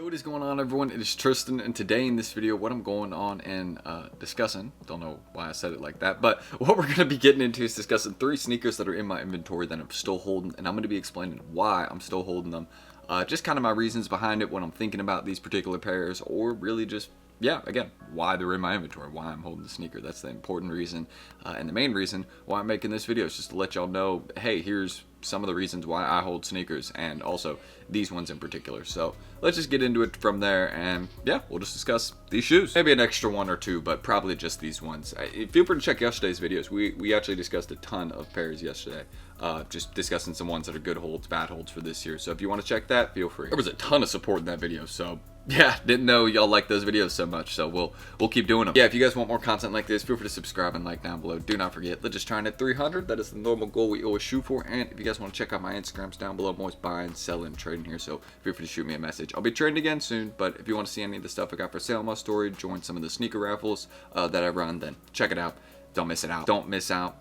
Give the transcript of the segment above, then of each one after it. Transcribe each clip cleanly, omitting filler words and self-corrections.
Yo, what is going on, everyone? It is Tristan, and today in this video, what I'm going on and discussing, don't know why I said it like that, but what we're going to be getting into is discussing 3 sneakers that are in my inventory that I'm still holding, and I'm going to be explaining why I'm still holding them, just kind of my reasons behind it, what I'm thinking about these particular pairs, or really just, yeah, again, why they're in my inventory, why I'm holding the sneaker. That's the important reason, and the main reason why I'm making this video is just to let y'all know, hey, here's some of the reasons why I hold sneakers, and also these ones in particular. So let's just get into it from there, and yeah, we'll just discuss these shoes. Maybe an extra one or two, but probably just these ones. Feel free to check yesterday's videos. We actually discussed a ton of pairs yesterday, just discussing some ones that are good holds, bad holds for this year. So if you want to check that, feel free. There was a ton of support in that video, so yeah, didn't know y'all like those videos so much, so we'll keep doing them. Yeah, if you guys want more content like this, feel free to subscribe and like down below. Do not forget, let's just try and hit 300. That is the normal goal we always shoot for. And if you guys want to check out my Instagrams down below, I'm always buying, selling, trading here, so feel free to shoot me a message. I'll be trading again soon, but if you want to see any of the stuff I got for sale on my story, join some of the sneaker raffles that I run, then check it out. Don't miss it out. Don't miss out.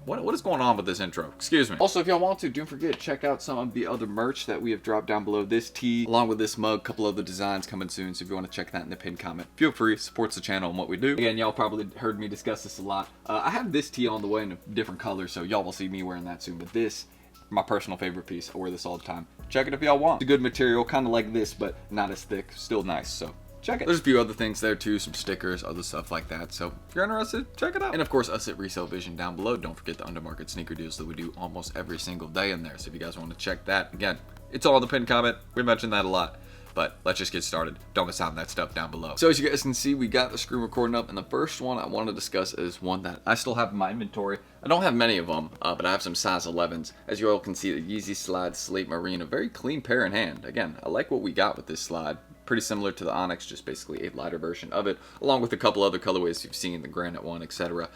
What is going on with this intro? Excuse me. Also, if y'all want to, don't forget, check out some of the other merch that we have dropped down below. This tee, along with this mug, couple other designs coming soon. So if you want to check that in the pinned comment, feel free. Supports the channel and what we do. Again, y'all probably heard me discuss this a lot. I have this tee on the way in a different color, so y'all will see me wearing that soon. But this, my personal favorite piece. I wear this all the time. Check it if y'all want. It's a good material, kind of like this, but not as thick. Still nice, so check it. There's a few other things there too, some stickers, other stuff like that. So if you're interested, check it out. And of course, us at Resale Vision down below. Don't forget the undermarket sneaker deals that we do almost every single day in there. So if you guys want to check that, again, it's all in the pinned comment. We mentioned that a lot. But let's just get started. Don't miss out on that stuff down below. So as you guys can see, we got the screen recording up, and the first one I want to discuss is one that I still have in my inventory. I don't have many of them, but I have some size 11s. As you all can see, the Yeezy Slide Slate Marine, a very clean pair in hand. Again, I like what we got with this slide. Pretty similar to the Onyx, just basically a lighter version of it, along with a couple other colorways you've seen, the Granite one, etc.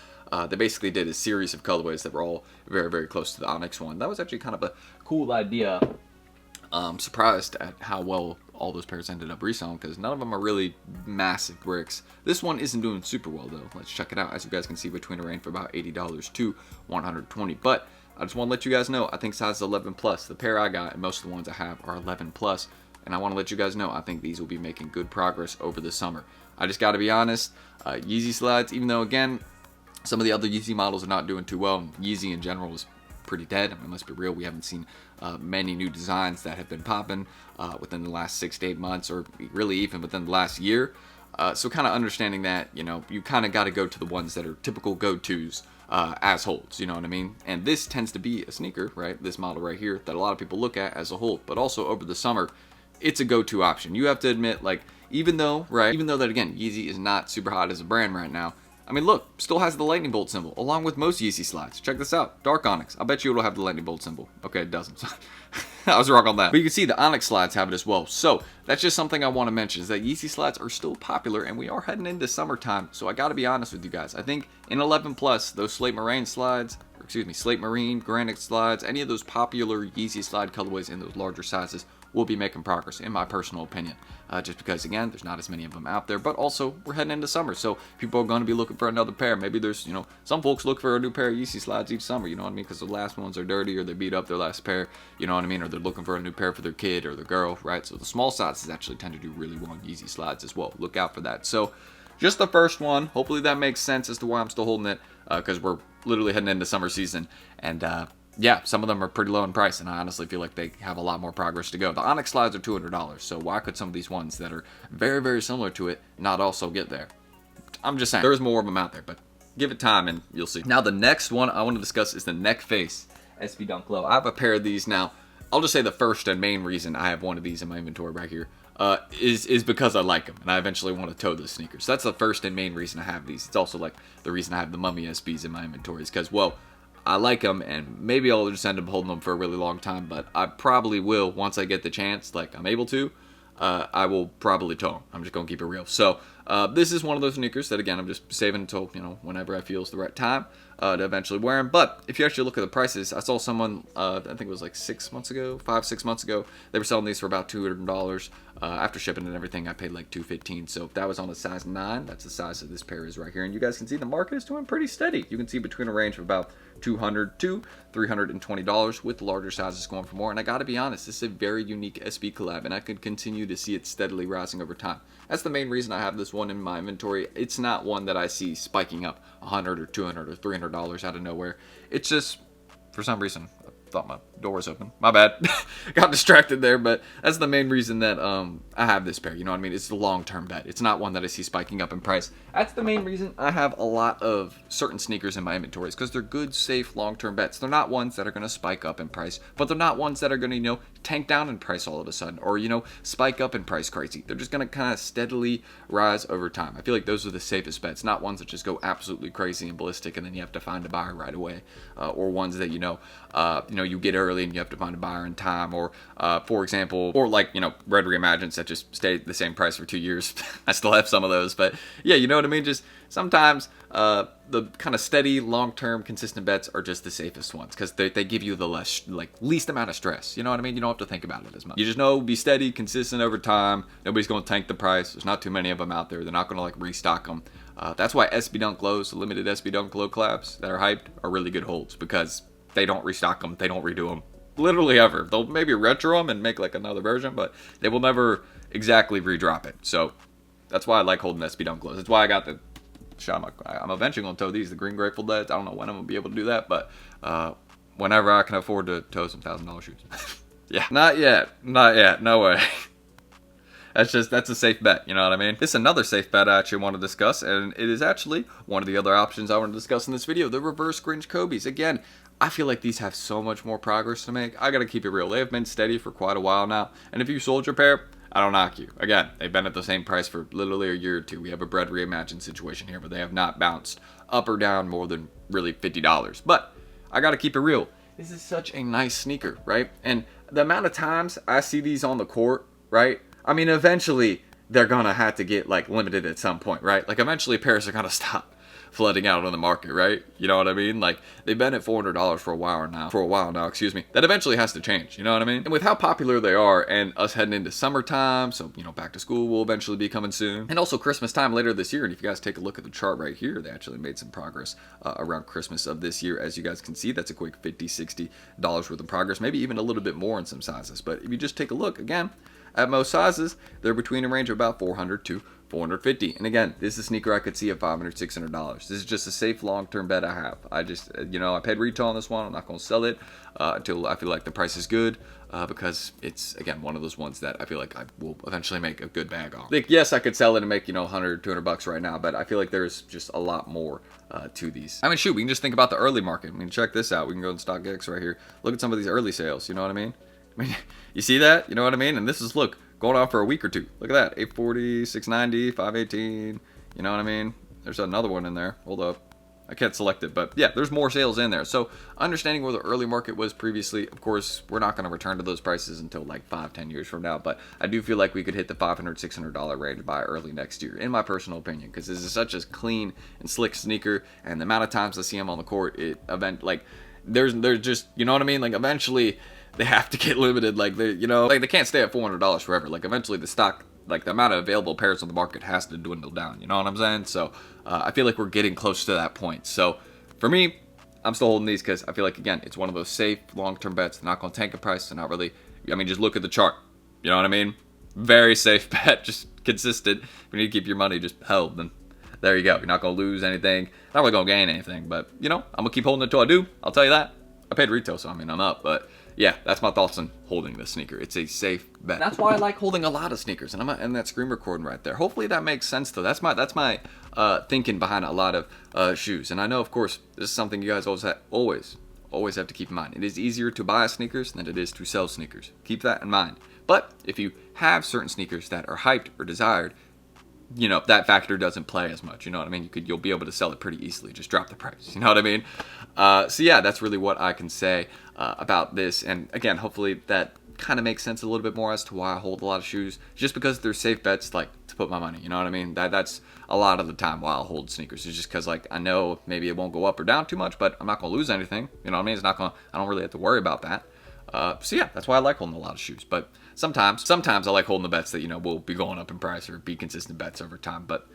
They basically did a series of colorways that were all very, very close to the Onyx one. That was actually kind of a cool idea. Surprised at how well all those pairs ended up reselling, because none of them are really massive bricks. This one isn't doing super well though. Let's check it out. As you guys can see, between a range from about $80 to $120. But I just want to let you guys know, I think size 11 plus. The pair I got and most of the ones I have are 11 plus. And I want to let you guys know, I think these will be making good progress over the summer. I just got to be honest, Yeezy slides, even though again, some of the other Yeezy models are not doing too well, and Yeezy in general is pretty dead. I mean, let's be real, we haven't seen many new designs that have been popping within the last 6 to 8 months, or really even within the last year. So kind of understanding that, you know, you kind of got to go to the ones that are typical go-tos as holds, you know what I mean? And this tends to be a sneaker, right? This model right here that a lot of people look at as a hold, but also over the summer, it's a go-to option. You have to admit, like, even though that again, Yeezy is not super hot as a brand right now, I mean, look, still has the lightning bolt symbol, along with most Yeezy slides. Check this out. Dark Onyx. I bet you it'll have the lightning bolt symbol. Okay, it doesn't. I was wrong on that. But you can see the Onyx slides have it as well. So that's just something I want to mention, is that Yeezy slides are still popular, and we are heading into summertime. So I got to be honest with you guys. I think in 11 plus, those Slate Marine slides, Slate Marine, Granite slides, any of those popular Yeezy slide colorways in those larger sizes will be making progress, in my personal opinion. Just because, again, there's not as many of them out there, but also we're heading into summer, so people are going to be looking for another pair. Maybe there's, you know, some folks look for a new pair of Yeezy slides each summer, you know what I mean, because the last ones are dirty, or they beat up their last pair, you know what I mean, or they're looking for a new pair for their kid or their girl, right? So the small sizes actually tend to do really well on Yeezy slides as well. Look out for that. So just the first one. Hopefully that makes sense as to why I'm still holding it, because we're literally heading into summer season, and yeah, some of them are pretty low in price, and I honestly feel like they have a lot more progress to go. The Onyx slides are $200, so why could some of these ones that are very, very similar to it not also get there? I'm just saying, there's more of them out there, but give it time and you'll see. Now, the next one I want to discuss is the Neck Face SB Dunk Low. I have a pair of these now. I'll just say the first and main reason I have one of these in my inventory right here is because I like them, and I eventually want to toe the sneakers. So that's the first and main reason I have these. It's also like the reason I have the Mummy SBs in my inventory, is because, well, I like them, and maybe I'll just end up holding them for a really long time, but I probably will, once I get the chance, like I'm able to, I will probably toe them. I'm just going to keep it real. So this is one of those sneakers that, again, I'm just saving until, you know, whenever I feel is the right time to eventually wear them. But if you actually look at the prices, I saw someone, I think it was like 6 months ago, 5-6 months ago, they were selling these for about $200. After shipping and everything, I paid like $215. So that was on a size 9. That's the size that this pair is right here. And you guys can see the market is doing pretty steady. You can see between a range of about $200 to $320, with the larger sizes going for more. And I gotta be honest, this is a very unique SB collab, and I could continue to see it steadily rising over time. That's the main reason I have this one in my inventory. It's not one that I see spiking up $100 or $200 or $300 out of nowhere. It's just, for some reason, I thought my door was open. My bad. Got distracted there, but that's the main reason that I have this pair. You know what I mean? It's the long-term bet. It's not one that I see spiking up in price. That's the main reason I have a lot of certain sneakers in my inventories, because they're good, safe, long-term bets. They're not ones that are going to spike up in price, but they're not ones that are going to, you know, tank down in price all of a sudden, or, you know, spike up in price crazy. They're just going to kind of steadily rise over time. I feel like those are the safest bets, not ones that just go absolutely crazy and ballistic and then you have to find a buyer right away, or ones that, you know, you get early and you have to find a buyer in time, or for example, or like, you know, Red Reimagines that just stayed the same price for 2 years. I still have some of those, but yeah, you know what I mean? Just sometimes the kind of steady, long-term, consistent bets are just the safest ones, because they give you the least amount of stress. You know what I mean? You don't have to think about it as much. You just know, be steady, consistent over time. Nobody's going to tank the price. There's not too many of them out there. They're not going to like restock them. That's why SB Dunk Lows, the limited SB Dunk Low collabs that are hyped, are really good holds, because they don't restock them. They don't redo them. Literally ever. They'll maybe retro them and make like another version, but they will never exactly redrop it. So that's why I like holding SB Dunk Lows. That's why I got the shot. I'm eventually going to tow these, the Green Grateful Dead. I don't know when I'm going to be able to do that, but whenever I can afford to tow some $1,000 shoes. Yeah, not yet. Not yet. No way. That's a safe bet, you know what I mean? This is another safe bet I actually want to discuss, and it is actually one of the other options I want to discuss in this video, the reverse Grinch Kobe's. Again, I feel like these have so much more progress to make. I gotta keep it real. They have been steady for quite a while now, and if you sold your pair, I don't knock you. Again, they've been at the same price for literally a year or two. We have a Bread Reimagined situation here, but they have not bounced up or down more than really $50. But I gotta keep it real. This is such a nice sneaker, right? And the amount of times I see these on the court, right? I mean, eventually they're gonna have to get like limited at some point, right? Like eventually pairs are gonna stop flooding out on the market, right? You know what I mean? Like they've been at $400 for a while now, excuse me. That eventually has to change, you know what I mean? And with how popular they are, and us heading into summertime, so, you know, back to school will eventually be coming soon, and also Christmas time later this year. And if you guys take a look at the chart right here, they actually made some progress around Christmas of this year. As you guys can see, that's a quick $50-$60 worth of progress, maybe even a little bit more in some sizes. But if you just take a look again at most sizes, they're between a range of about $400 to $450. And again, this is a sneaker I could see at $500-$600. This is just a safe long-term bet I have. I just, you know, I paid retail on this one. I'm not going to sell it until I feel like the price is good, because it's, again, one of those ones that I feel like I will eventually make a good bag on. Like, yes, I could sell it and make, you know, $100, $200 right now, but I feel like there's just a lot more to these. I mean, shoot, we can just think about the early market. I mean, check this out. We can go to StockX right here. Look at some of these early sales. You know what I mean? I mean, you see that? You know what I mean? And this is, look, going on for a week or two. Look at that. 840, 690, 518. You know what I mean? There's another one in there. Hold up. I can't select it, but yeah, there's more sales in there. So understanding where the early market was previously, of course, we're not going to return to those prices until like 5-10 years from now, but I do feel like we could hit the $500-$600 range by early next year, in my personal opinion, because this is such a clean and slick sneaker, and the amount of times I see them on the court, there's just, you know what I mean? Like, eventually they have to get limited. Like, they, you know, like they can't stay at $400 forever. Like, eventually the stock, like the amount of available pairs on the market has to dwindle down. You know what I'm saying? So I feel like we're getting close to that point. So for me, I'm still holding these because I feel like, again, it's one of those safe long-term bets. They're not going to tank a price. They're not really, I mean, just look at the chart. You know what I mean? Very safe bet, just consistent. If you need to keep your money just held, then there you go. You're not going to lose anything. Not really going to gain anything, but, you know, I'm going to keep holding it until I do. I'll tell you that. I paid retail, so I mean, I'm up, but yeah, that's my thoughts on holding this sneaker. It's a safe bet. That's why I like holding a lot of sneakers, and I'm in that screen recording right there. Hopefully that makes sense though. That's my thinking behind a lot of shoes. And I know, of course, this is something you guys always have to keep in mind. It is easier to buy sneakers than it is to sell sneakers. Keep that in mind. But if you have certain sneakers that are hyped or desired, you know, that factor doesn't play as much. You know what I mean? You'll be able to sell it pretty easily. Just drop the price. You know what I mean? So yeah, that's really what I can say about this. And again, hopefully that kind of makes sense a little bit more as to why I hold a lot of shoes. Just because they're safe bets, like, to put my money. You know what I mean? That's a lot of the time why I'll hold sneakers. It's just because, like, I know maybe it won't go up or down too much, but I'm not going to lose anything. You know what I mean? I don't really have to worry about that. So yeah, that's why I like holding a lot of shoes. But sometimes I like holding the bets that, you know, will be going up in price or be consistent bets over time. But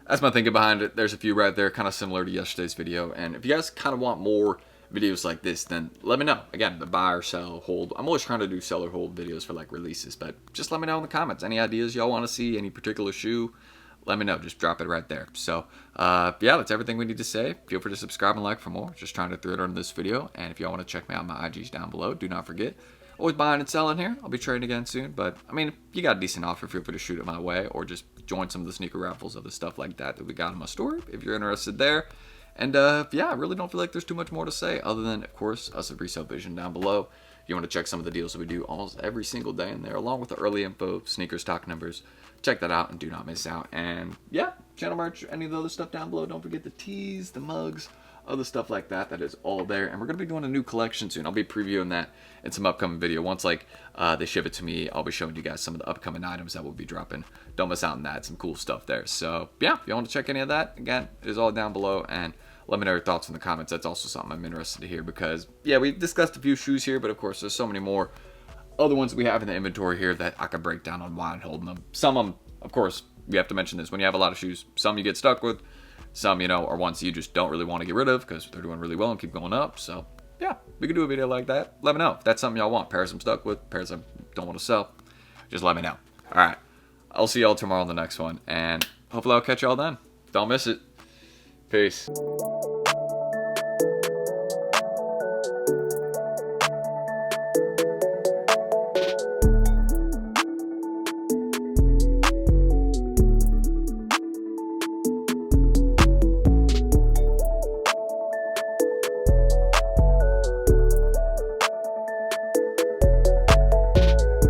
that's my thinking behind it. There's a few right there, kind of similar to yesterday's video. And if you guys kind of want more videos like this, then let me know. Again, the buy or sell, hold. I'm always trying to do sell or hold videos for like releases, but just let me know in the comments. Any ideas y'all want to see, any particular shoe, let me know. Just drop it right there. So, yeah, that's everything we need to say. Feel free to subscribe and like for more. Just trying to throw it on this video. And if y'all want to check me out, my IG's down below. Do not forget. Always buying and selling here. I'll be trading again soon. But, I mean, if you got a decent offer, feel free to shoot it my way or just join some of the sneaker raffles, other stuff like that we got in my store if you're interested there. And, yeah, I really don't feel like there's too much more to say other than, of course, us at Resale Vision down below. If you want to check some of the deals that we do almost every single day in there, along with the early info, sneaker stock numbers, check that out and do not miss out. And, yeah, channel merch, any of the other stuff down below. Don't forget the tees, the mugs, other stuff like that. That is all there. And we're going to be doing a new collection soon. I'll be previewing that in some upcoming video. Once, like, they ship it to me, I'll be showing you guys some of the upcoming items that will be dropping. Don't miss out on that. Some cool stuff there. So, yeah, if you want to check any of that, again, it is all down below. And let me know your thoughts in the comments. That's also something I'm interested to hear because, yeah, we discussed a few shoes here, but of course there's so many more other ones we have in the inventory here that I could break down on why I'm holding them. Some of them, of course, we have to mention this. When you have a lot of shoes, some you get stuck with, some, you know, are ones you just don't really want to get rid of because they're doing really well and keep going up. So, yeah, we could do a video like that. Let me know if that's something y'all want. Pairs I'm stuck with, pairs I don't want to sell. Just let me know. All right. I'll see y'all tomorrow on the next one, and hopefully I'll catch y'all then. Don't miss it. Peace.